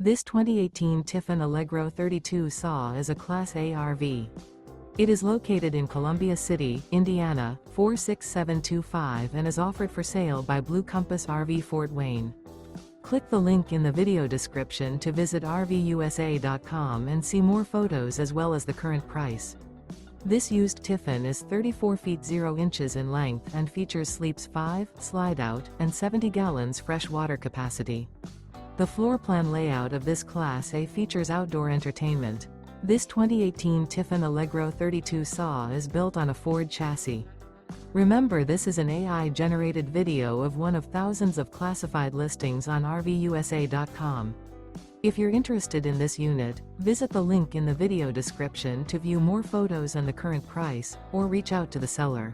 This 2018 Tiffin Allegro 32 saw is a Class A RV. It is located in Columbia City, Indiana, 46725 and is offered for sale by Blue Compass RV Fort Wayne. Click the link in the video description to visit RVUSA.com and see more photos as well as the current price. This used Tiffin is 34 feet 0 inches in length and features sleeps 5, Slideout, and 70 gallons fresh water capacity. The floor plan layout of this Class A features outdoor entertainment. This 2018 Tiffin Allegro 32 saw is built on a Ford chassis. Remember, this is an AI-generated video of one of thousands of classified listings on RVUSA.com. If you're interested in this unit, visit the link in the video description to view more photos and the current price, or reach out to the seller.